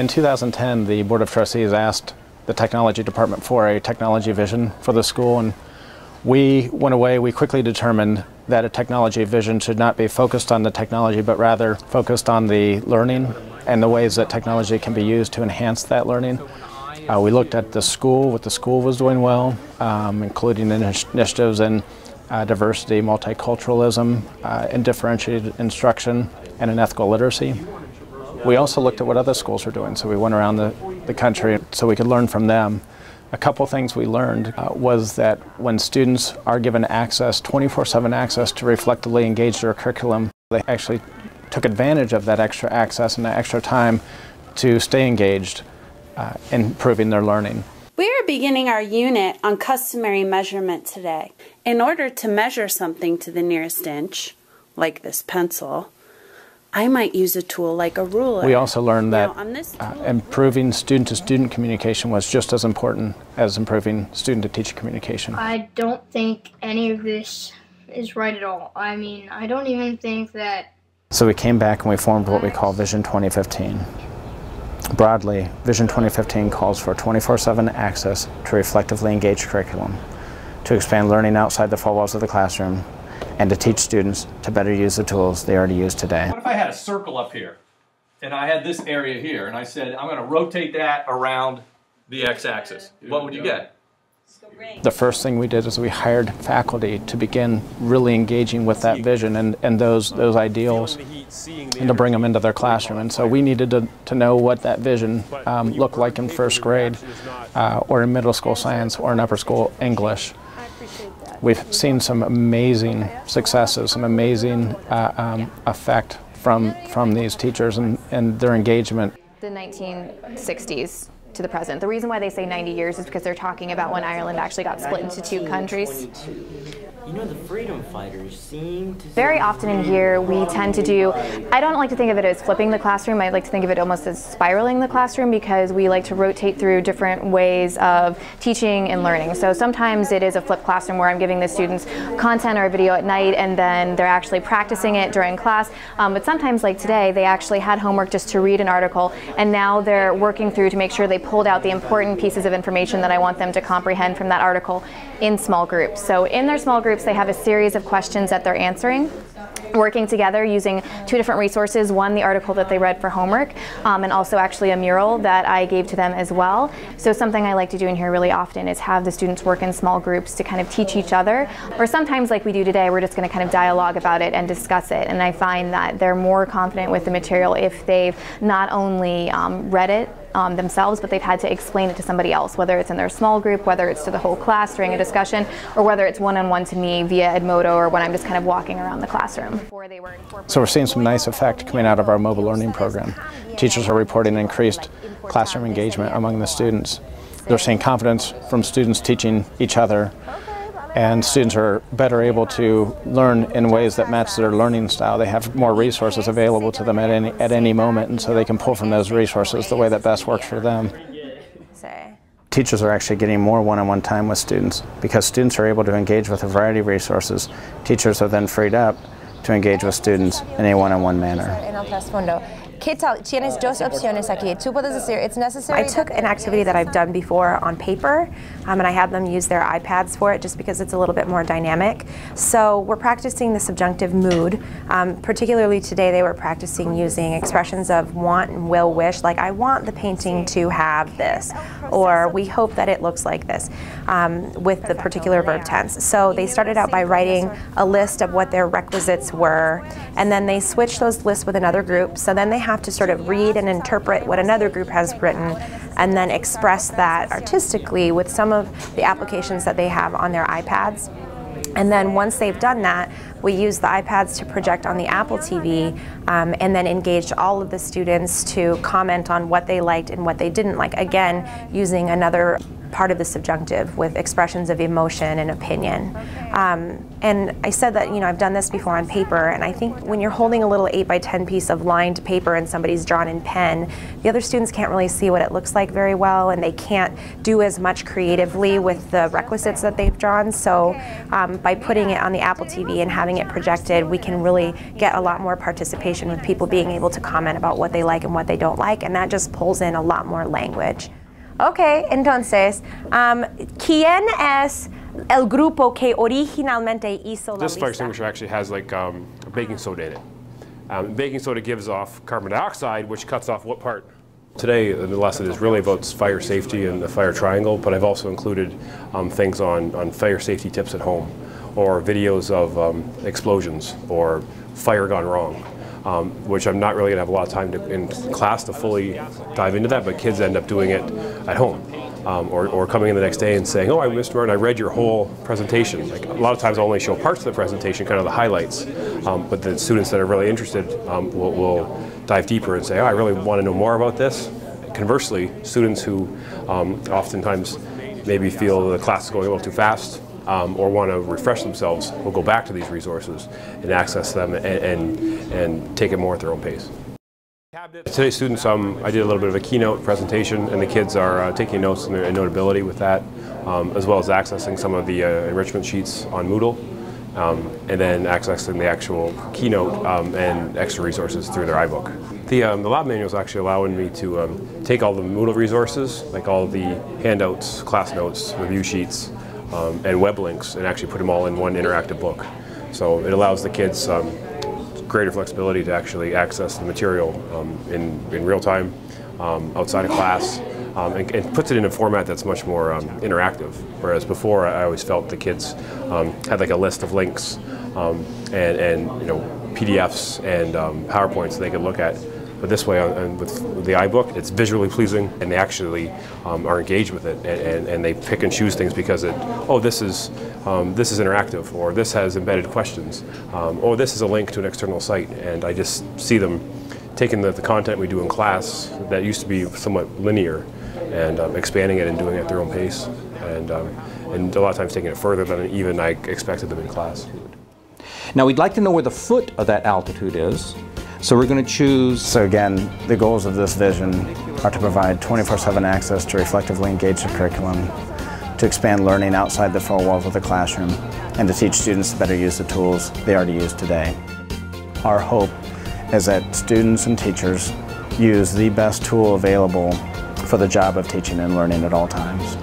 In 2010, the Board of Trustees asked the technology department for a technology vision for the school, and we went away. We quickly determined that a technology vision should not be focused on the technology, but rather focused on the learning and the ways that technology can be used to enhance that learning. We looked at the school, what the school was doing well, including initiatives in diversity, multiculturalism, and differentiated instruction, and in ethical literacy. We also looked at what other schools were doing, so we went around the country so we could learn from them. A couple things we learned was that when students are given access, 24/7 access to reflectively engage their curriculum, they actually took advantage of that extra access and that extra time to stay engaged in improving their learning. We are beginning our unit on customary measurement today. In order to measure something to the nearest inch, like this pencil, I might use a tool like a ruler. We also learned that improving student-to-student communication was just as important as improving student-to-teacher communication. I don't think any of this is right at all. I mean, I don't even think that... So we came back and we formed what we call Vision 2015. Broadly, Vision 2015 calls for 24/7 access to reflectively engaged curriculum, to expand learning outside the four walls of the classroom, and to teach students to better use the tools they already use today. What if I had a circle up here, and I had this area here, and I said, I'm going to rotate that around the x-axis? What would you get? The first thing we did is we hired faculty to begin really engaging with that vision and those ideals, and to bring them into their classroom. And so we needed to know what that vision looked like in first grade, or in middle school science, or in upper school English. We've seen some amazing successes, some amazing effect from these teachers and their engagement. The 1960s to the present. The reason why they say 90 years is because they're talking about when Ireland actually got split into two countries. You know, the freedom fighters seem to... Very often in here we tend to do, I don't like to think of it as flipping the classroom, I like to think of it almost as spiraling the classroom, because we like to rotate through different ways of teaching and learning. So sometimes it is a flipped classroom where I'm giving the students content or a video at night and then they're actually practicing it during class. But sometimes, like today, they actually had homework just to read an article, and now they're working through to make sure they pulled out the important pieces of information that I want them to comprehend from that article in small groups. So in their small groups, they have a series of questions that they're answering, working together using two different resources. One, the article that they read for homework, and also actually a mural that I gave to them as well. So something I like to do in here really often is have the students work in small groups to kind of teach each other. Or sometimes, like we do today, we're just going to kind of dialogue about it and discuss it. And I find that they're more confident with the material if they've not only read it themselves, but they've had to explain it to somebody else, whether it's in their small group, whether it's to the whole class during a discussion, or whether it's one-on-one to me via Edmodo, or when I'm just kind of walking around the classroom. So we're seeing some nice effect coming out of our mobile learning program. Teachers are reporting increased classroom engagement among the students. They're seeing confidence from students teaching each other, and students are better able to learn in ways that match their learning style. They have more resources available to them at any moment, and so they can pull from those resources the way that best works for them. Teachers are actually getting more one-on-one time with students. Because students are able to engage with a variety of resources, teachers are then freed up to engage with students in a one-on-one manner. ¿Qué tal? Tienes dos opciones aquí. Tú puedes decir, it's necessary. I took an activity that I've done before on paper, and I had them use their iPads for it just because it's a little bit more dynamic. So we're practicing the subjunctive mood. Particularly today they were practicing using expressions of want and will, wish, like I want the painting to have this, or we hope that it looks like this, with the particular verb tense. So they started out by writing a list of what their requisites were, and then they switched those lists with another group. So then they have to sort of read and interpret what another group has written, and then express that artistically with some of the applications that they have on their iPads. And then once they've done that, we use the iPads to project on the Apple TV, and then engage all of the students to comment on what they liked and what they didn't like, again using another part of the subjunctive with expressions of emotion and opinion. And I said that, you know, I've done this before on paper, and I think when you're holding a little 8x10 piece of lined paper and somebody's drawn in pen, the other students can't really see what it looks like very well, and they can't do as much creatively with the requisites that they've drawn. So by putting it on the Apple TV and having it projected, we can really get a lot more participation with people being able to comment about what they like and what they don't like, and that just pulls in a lot more language. Okay, entonces, ¿quién es el grupo que originalmente hizo la lista? This fire extinguisher actually has like baking soda in it. Baking soda gives off carbon dioxide, which cuts off what part? Today, the lesson is really about fire safety and the fire triangle, but I've also included things on fire safety tips at home, or videos of explosions, or fire gone wrong. Which I'm not really going to have a lot of time in class to fully dive into that, but kids end up doing it at home. Or coming in the next day and saying, oh, Mr. Martin, I read your whole presentation. Like, a lot of times I only show parts of the presentation, kind of the highlights, but the students that are really interested will dive deeper and say, oh, I really want to know more about this. Conversely, students who oftentimes maybe feel the class is going a little too fast, or want to refresh themselves, will go back to these resources and access them and take it more at their own pace. Today's students, I did a little bit of a keynote presentation, and the kids are taking notes and notability with that, as well as accessing some of the enrichment sheets on Moodle, and then accessing the actual keynote and extra resources through their iBook. The lab manual is actually allowing me to take all the Moodle resources, like all the handouts, class notes, review sheets, and web links, and actually put them all in one interactive book. So it allows the kids greater flexibility to actually access the material in real time, outside of class, and puts it in a format that's much more interactive. Whereas before, I always felt the kids had like a list of links and you know, PDFs and PowerPoints they could look at. But this way, with the iBook, it's visually pleasing, and they actually are engaged with it, and they pick and choose things because this is interactive, or this has embedded questions, or this is a link to an external site, and I just see them taking the content we do in class that used to be somewhat linear, and expanding it and doing it at their own pace, and a lot of times taking it further than even I expected them in class. Now we'd like to know where the foot of that altitude is. So we're going to choose... So again, the goals of this vision are to provide 24/7 access to reflectively engage the curriculum, to expand learning outside the four walls of the classroom, and to teach students to better use the tools they already use today. Our hope is that students and teachers use the best tool available for the job of teaching and learning at all times.